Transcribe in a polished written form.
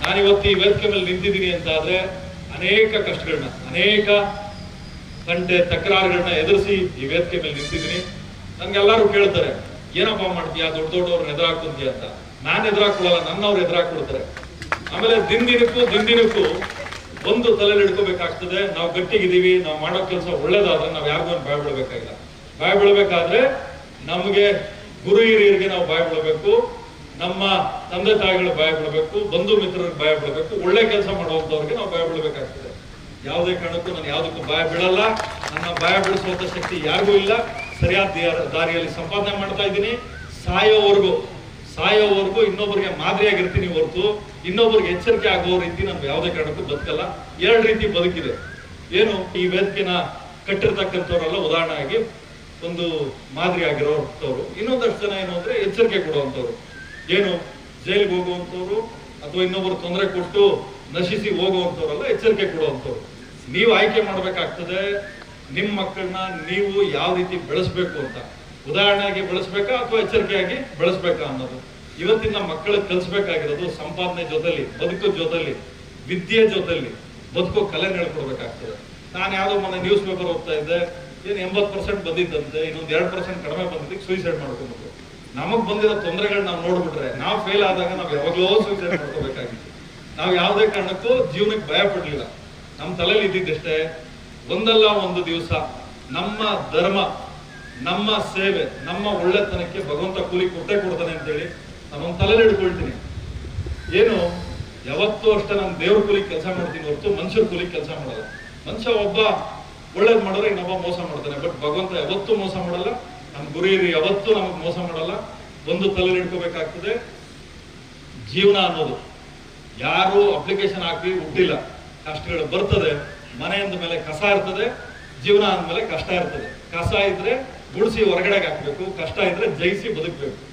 ನಾನಿವತ್ತು ಈ ವೇದಿಕೆ ಮೇಲೆ ನಿಂತಿದ್ದೀನಿ ಅಂತ ಆದ್ರೆ ಅನೇಕ ಕಷ್ಟಗಳನ್ನ, ಅನೇಕ ಗಂಟೆ ತಕರಾರುಗಳನ್ನ ಎದುರಿಸಿ ಈ ವೇದಿಕೆ ಮೇಲೆ ನಿಂತಿದ್ದೀನಿ. ನನ್ಗೆಲ್ಲರೂ ಕೇಳ್ತಾರೆ, ಏನಪ್ಪಾ ಮಾಡ್ತೀಯಾ, ದೊಡ್ಡ ದೊಡ್ಡವ್ರನ್ನ ಎದುರಾಕ್ಕೊಂತೀಯ ಅಂತ. ನಾನು ಎದುರಾಕೊಳ್ಳಲ್ಲ, ನನ್ನವ್ರು ಎದುರಾಕೊಡ್ತಾರೆ. ಆಮೇಲೆ ದಿನದಿನಕ್ಕೂ ಒಂದು ತಲೆಯಲ್ಲಿ ಹಿಡ್ಕೋಬೇಕಾಗ್ತದೆ. ನಾವು ಗಟ್ಟಿಗಿದ್ದೀವಿ, ನಾವು ಮಾಡೋ ಕೆಲಸ ಒಳ್ಳೇದಾದ್ರೆ ನಾವು ಯಾರಿಗೂ ಭಯ ಬೀಳ್ಬೇಕಾಗಿಲ್ಲ. ಭಯ ಬೀಳ್ಬೇಕಾದ್ರೆ ನಮಗೆ ಗುರು ಹಿರಿಯರಿಗೆ ನಾವು ಭಯ ಬೀಳಬೇಕು, ನಮ್ಮ ತಂದೆ ತಾಯಿಗಳಿಗೆ ಭಯ ಬೀಳಬೇಕು, ಬಂಧು ಮಿತ್ರರಿಗೆ ಭಯ ಬೀಳಬೇಕು, ಒಳ್ಳೆ ಕೆಲಸ ಮಾಡುವಂತವ್ರಿಗೆ ನಾವು ಭಯ ಬೀಳ್ಬೇಕಾಗ್ತದೆ. ಯಾವುದೇ ಕಾರಣಕ್ಕೂ ನಾನು ಯಾವುದಕ್ಕೂ ಭಯ ಬೀಳಲ್ಲ. ನನ್ನ ಭಯ ಬೀಳಿಸುವಂತ ಶಕ್ತಿ ಯಾರಿಗೂ ಇಲ್ಲ. ಸರಿಯಾದ ದಾರಿಯಲ್ಲಿ ಸಂಪಾದನೆ ಮಾಡ್ತಾ ಇದ್ದೀನಿ. ಸಾಯೋವರೆಗೂ ಇನ್ನೊಬ್ಬರಿಗೆ ಮಾದರಿಯಾಗಿರ್ತೀನಿ ಹೊರತು ಇನ್ನೊಬ್ಬರಿಗೆ ಎಚ್ಚರಿಕೆ ಆಗೋ ರೀತಿ ನಾನು ಯಾವುದೇ ಕಾರಣಕ್ಕೂ ಬದುಕಲ್ಲ. ಎರಡು ರೀತಿ ಬದುಕಿದೆ. ಏನು, ಈ ವೇದಿಕೆನ ಕಟ್ಟಿರ್ತಕ್ಕಂಥವ್ರೆಲ್ಲ ಉದಾಹರಣೆಯಾಗಿ ಒಂದು ಮಾದರಿ ಆಗಿರೋಂಥವ್ರು. ಇನ್ನೊಂದಷ್ಟು ಜನ ಏನು ಅಂದ್ರೆ ಎಚ್ಚರಿಕೆ ಕೊಡುವಂಥವ್ರು. ಏನು, ಜೈಲಿಗೆ ಹೋಗುವಂಥವ್ರು ಅಥವಾ ಇನ್ನೊಬ್ಬರು ತೊಂದರೆ ಕೊಟ್ಟು ನಶಿಸಿ ಹೋಗುವಂಥವ್ರೆಲ್ಲ ಎಚ್ಚರಿಕೆ ಕೊಡುವಂಥವ್ರು. ನೀವು ಆಯ್ಕೆ ಮಾಡ್ಬೇಕಾಗ್ತದೆ ನಿಮ್ಮ ಮಕ್ಕಳನ್ನ ನೀವು ಯಾವ ರೀತಿ ಬೆಳೆಸ್ಬೇಕು ಅಂತ. ಉದಾಹರಣೆಯಾಗಿ ಬೆಳೆಸ್ಬೇಕಾ ಅಥವಾ ಎಚ್ಚರಿಕೆಯಾಗಿ ಬೆಳೆಸ್ಬೇಕಾ ಅನ್ನೋದು ಇವತ್ತಿನ ಮಕ್ಕಳಿಗೆ ಕಲಿಸ್ಬೇಕಾಗಿರೋದು. ಸಂಪಾದನೆ ಜೊತೆಲಿ, ಬದುಕೋ ಜೊತೆಲಿ, ವಿದ್ಯೆ ಜೊತೆಲಿ ಬದುಕೋ ಕಲೆ ಹೇಳ್ಕೊಡ್ಬೇಕಾಗ್ತದೆ. ನಾನು ಯಾವುದೋ ಮೊನ್ನೆ ನ್ಯೂಸ್ ಪೇಪರ್ ಓದ್ತಾ ಇದ್ದೆ, ಏನು 80% ಬಂದಿದ್ದಂತೆ, ಇನ್ನೊಂದು 2% ಕಡಿಮೆ ಬಂದಿದ್ದಕ್ಕೆ ಸೂಸೈಡ್ ಮಾಡ್ಕೊಬೇಕು. ನಮಗ್ ಬಂದಿರೋ ತೊಂದರೆಗಳು ನಾವು ನೋಡ್ಬಿಟ್ರೆ, ನಾವು ಫೇಲ್ ಆದಾಗ ನಾವು ಯಾವಾಗಲೂ ಸೂಸೈಡ್ ಮಾಡ್ಕೋಬೇಕಾಗಿತ್ತು. ನಾವು ಯಾವುದೇ ಕಾರಣಕ್ಕೂ ಜೀವನಕ್ಕೆ ಭಯ ಪಡ್ಲಿಲ್ಲ. ನಮ್ಮ ತಲೆಯಲ್ಲಿ ಇದ್ದಿದ್ದಷ್ಟೇ, ಒಂದಲ್ಲ ಒಂದು ದಿವಸ ನಮ್ಮ ಧರ್ಮ, ನಮ್ಮ ಸೇವೆ, ನಮ್ಮ ಒಳ್ಳೆತನಕ್ಕೆ ಭಗವಂತ ಕೂಲಿ ಕೊಟ್ಟೆ ಕೊಡ್ತಾನೆ ಅಂತೇಳಿ ನಾನೊಂದು ತಲೆಯಲ್ಲಿ ಹಿಡ್ಕೊಳ್ತೀನಿ. ಏನು, ಯಾವತ್ತೂ ಅಷ್ಟೇ ನಾನು ದೇವ್ರ ಕೂಲಿಗೆ ಕೆಲಸ ಮಾಡ್ತೀನಿ ಹೊರತು ಮನುಷ್ಯರ ಕೂಲಿಗೆ ಕೆಲಸ ಮಾಡಲ್ಲ. ಮನುಷ್ಯ ಒಬ್ಬ ಒಳ್ಳೇದ್ ಮಾಡಿದ್ರೆ ಇನ್ನೊಬ್ಬ ಮೋಸ ಮಾಡ್ತಾನೆ. ಬಟ್ ಭಗವಂತ ಯಾವತ್ತೂ ಮೋಸ ಮಾಡಲ್ಲ. ನಮ್ಮ ಗುರು ಯಾವತ್ತೂ ನಮಗ್ ಮೋಸ ಮಾಡಲ್ಲ. ಒಂದು ತಲೆಯಲ್ಲಿ ಹಿಡ್ಕೋಬೇಕಾಗ್ತದೆ, ಜೀವನ ಅನ್ನೋದು ಯಾರು ಅಪ್ಲಿಕೇಶನ್ ಹಾಕಿ ಹುಟ್ಟಿಲ್ಲ. ಕಷ್ಟಗಳು ಬರ್ತದೆ. ಮನೆಯಿಂದ ಮೇಲೆ ಕಸ ಇರ್ತದೆ, ಜೀವನ ಅಂದ್ಮೇಲೆ ಕಷ್ಟ ಇರ್ತದೆ. ಕಸ ಇದ್ರೆ ಗುಡಿಸಿ ಹೊರಗಡೆಗೆ ಹಾಕ್ಬೇಕು, ಕಷ್ಟ ಇದ್ರೆ ಜಯಿಸಿ ಬದುಕಬೇಕು.